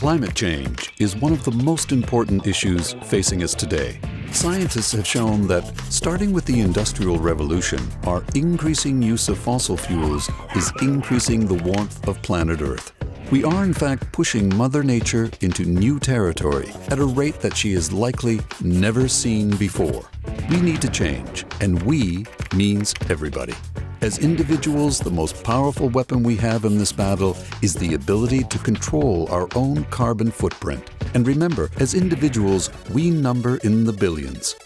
Climate change is one of the most important issues facing us today. Scientists have shown that, starting with the Industrial Revolution, our increasing use of fossil fuels is increasing the warmth of planet Earth. We are in fact pushing Mother Nature into new territory at a rate that she has likely never seen before. We need to change, and we means everybody. As individuals, the most powerful weapon we have in this battle is the ability to control our own carbon footprint. And remember, as individuals, we number in the billions.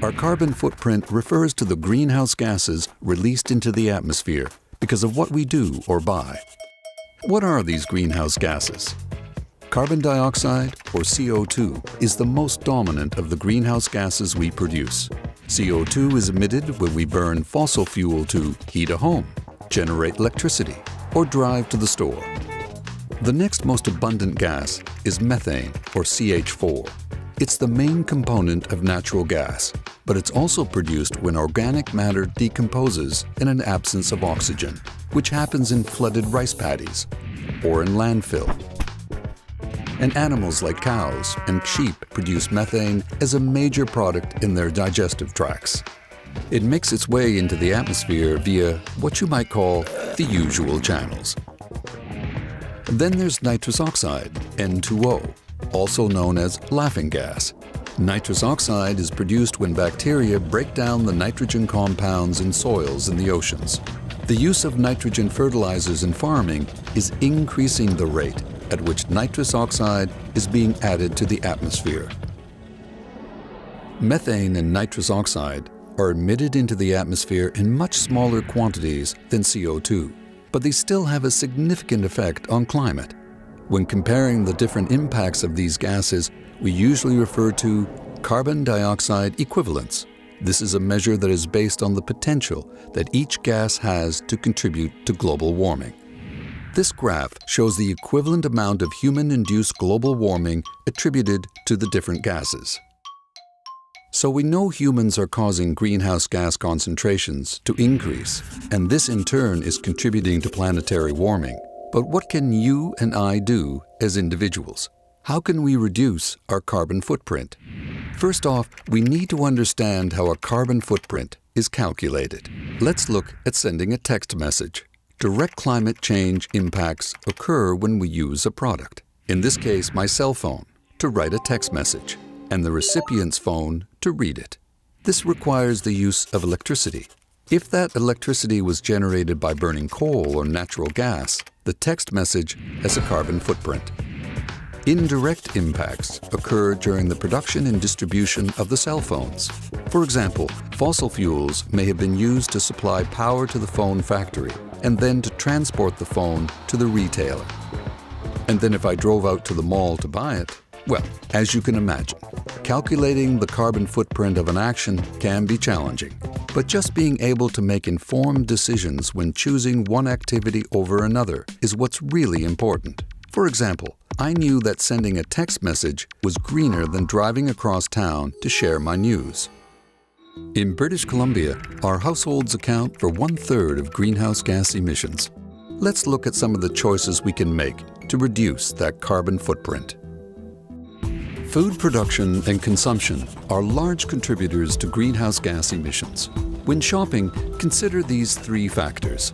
Our carbon footprint refers to the greenhouse gases released into the atmosphere because of what we do or buy. What are these greenhouse gases? Carbon dioxide, or CO2, is the most dominant of the greenhouse gases we produce. CO2 is emitted when we burn fossil fuel to heat a home, generate electricity, or drive to the store. The next most abundant gas is methane, or CH4. It's the main component of natural gas, but it's also produced when organic matter decomposes in an absence of oxygen, which happens in flooded rice paddies or in landfill. And animals like cows and sheep produce methane as a major product in their digestive tracts. It makes its way into the atmosphere via what you might call the usual channels. Then there's nitrous oxide, N2O, also known as laughing gas. Nitrous oxide is produced when bacteria break down the nitrogen compounds in soils in the oceans. The use of nitrogen fertilizers in farming is increasing the rate at which nitrous oxide is being added to the atmosphere. Methane and nitrous oxide are emitted into the atmosphere in much smaller quantities than CO2, but they still have a significant effect on climate. When comparing the different impacts of these gases, we usually refer to carbon dioxide equivalence. This is a measure that is based on the potential that each gas has to contribute to global warming. This graph shows the equivalent amount of human-induced global warming attributed to the different gases. So we know humans are causing greenhouse gas concentrations to increase, and this in turn is contributing to planetary warming. But what can you and I do as individuals? How can we reduce our carbon footprint? First off, we need to understand how a carbon footprint is calculated. Let's look at sending a text message. Direct climate change impacts occur when we use a product, in this case my cell phone, to write a text message, and the recipient's phone to read it. This requires the use of electricity. If that electricity was generated by burning coal or natural gas, the text message has a carbon footprint. Indirect impacts occur during the production and distribution of the cell phones. For example, fossil fuels may have been used to supply power to the phone factory and then to transport the phone to the retailer. And then if I drove out to the mall to buy it, well, as you can imagine, calculating the carbon footprint of an action can be challenging. But just being able to make informed decisions when choosing one activity over another is what's really important. For example, I knew that sending a text message was greener than driving across town to share my news. In British Columbia, our households account for 1/3 of greenhouse gas emissions. Let's look at some of the choices we can make to reduce that carbon footprint. Food production and consumption are large contributors to greenhouse gas emissions. When shopping, consider these 3 factors.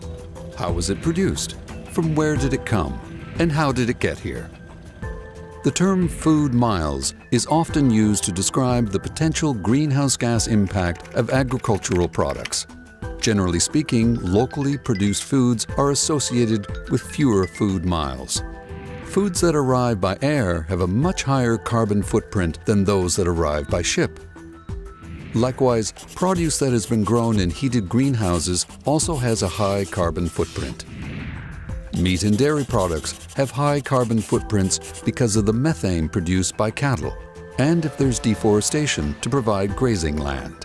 How was it produced? From where did it come? And how did it get here? The term food miles is often used to describe the potential greenhouse gas impact of agricultural products. Generally speaking, locally produced foods are associated with fewer food miles. Foods that arrive by air have a much higher carbon footprint than those that arrive by ship. Likewise, produce that has been grown in heated greenhouses also has a high carbon footprint. Meat and dairy products have high carbon footprints because of the methane produced by cattle, and if there's deforestation to provide grazing land.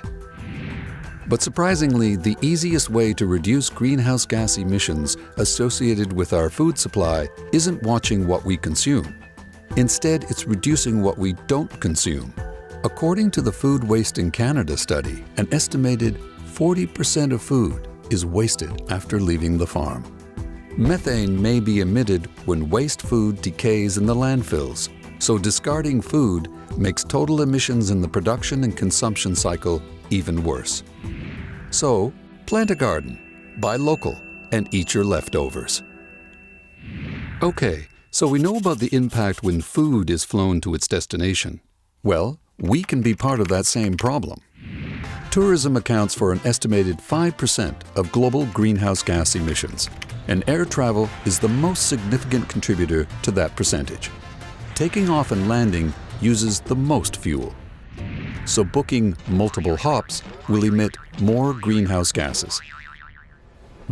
But surprisingly, the easiest way to reduce greenhouse gas emissions associated with our food supply isn't watching what we consume. Instead, it's reducing what we don't consume. According to the Food Waste in Canada study, an estimated 40% of food is wasted after leaving the farm. Methane may be emitted when waste food decays in the landfills, so discarding food makes total emissions in the production and consumption cycle even worse. So, plant a garden, buy local, and eat your leftovers. Okay, so we know about the impact when food is flown to its destination. Well, we can be part of that same problem. Tourism accounts for an estimated 5% of global greenhouse gas emissions, and air travel is the most significant contributor to that percentage. Taking off and landing uses the most fuel, so booking multiple hops will emit more greenhouse gases.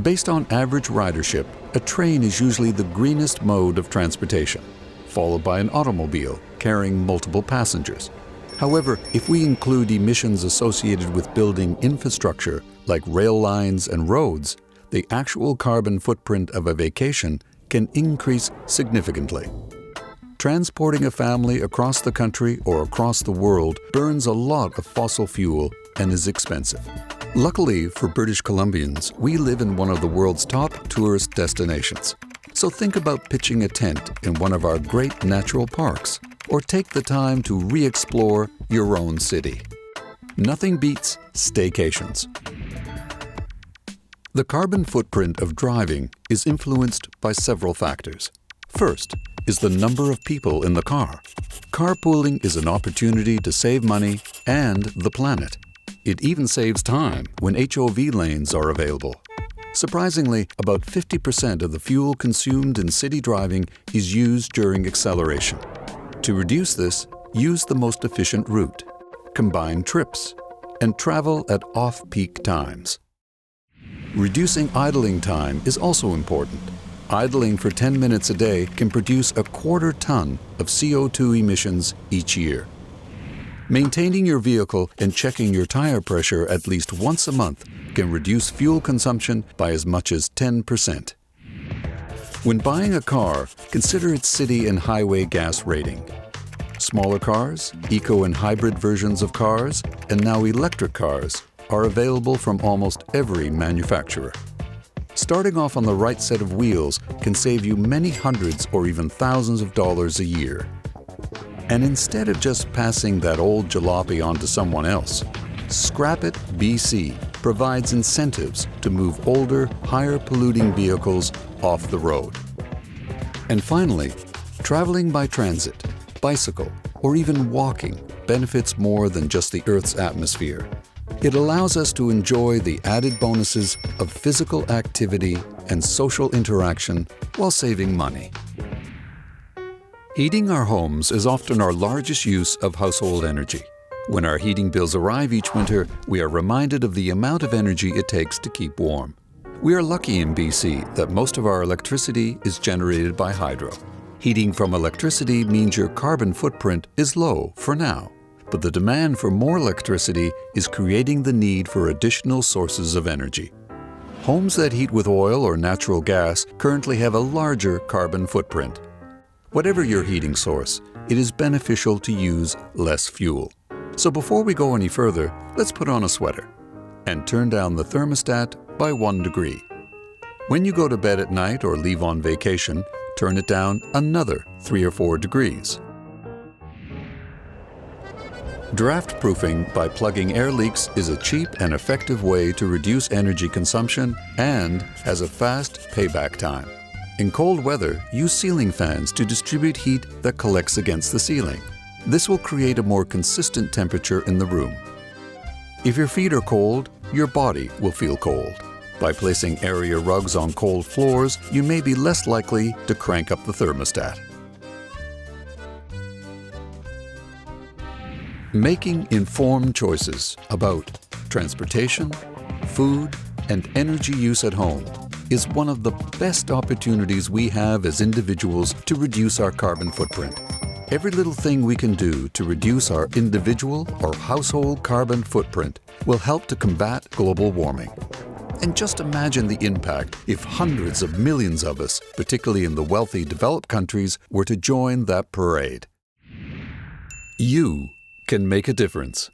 Based on average ridership, a train is usually the greenest mode of transportation, followed by an automobile carrying multiple passengers. However, if we include emissions associated with building infrastructure like rail lines and roads, the actual carbon footprint of a vacation can increase significantly. Transporting a family across the country or across the world burns a lot of fossil fuel and is expensive. Luckily for British Columbians, we live in one of the world's top tourist destinations. So think about pitching a tent in one of our great natural parks, or take the time to re-explore your own city. Nothing beats staycations. The carbon footprint of driving is influenced by several factors. First is the number of people in the car. Carpooling is an opportunity to save money and the planet. It even saves time when HOV lanes are available. Surprisingly, about 50% of the fuel consumed in city driving is used during acceleration. To reduce this, use the most efficient route, combine trips, and travel at off-peak times. Reducing idling time is also important. Idling for 10 minutes a day can produce a quarter ton of CO2 emissions each year. Maintaining your vehicle and checking your tire pressure at least once a month can reduce fuel consumption by as much as 10%. When buying a car, consider its city and highway gas rating. Smaller cars, eco and hybrid versions of cars, and now electric cars are available from almost every manufacturer. Starting off on the right set of wheels can save you many hundreds or even thousands of dollars a year. And instead of just passing that old jalopy on to someone else, Scrap It BC provides incentives to move older, higher polluting vehicles off the road. And finally, traveling by transit, bicycle, or even walking benefits more than just the Earth's atmosphere. It allows us to enjoy the added bonuses of physical activity and social interaction while saving money. Heating our homes is often our largest use of household energy. When our heating bills arrive each winter, we are reminded of the amount of energy it takes to keep warm. We are lucky in BC that most of our electricity is generated by hydro. Heating from electricity means your carbon footprint is low for now, but the demand for more electricity is creating the need for additional sources of energy. Homes that heat with oil or natural gas currently have a larger carbon footprint. Whatever your heating source, it is beneficial to use less fuel. So before we go any further, let's put on a sweater and turn down the thermostat by 1 degree. When you go to bed at night or leave on vacation, turn it down another 3 or 4 degrees. Draft proofing by plugging air leaks is a cheap and effective way to reduce energy consumption and has a fast payback time. In cold weather, use ceiling fans to distribute heat that collects against the ceiling. This will create a more consistent temperature in the room. If your feet are cold, your body will feel cold. By placing area rugs on cold floors, you may be less likely to crank up the thermostat. Making informed choices about transportation, food, and energy use at home is one of the best opportunities we have as individuals to reduce our carbon footprint. Every little thing we can do to reduce our individual or household carbon footprint will help to combat global warming. And just imagine the impact if hundreds of millions of us, particularly in the wealthy developed countries, were to join that parade. You can make a difference.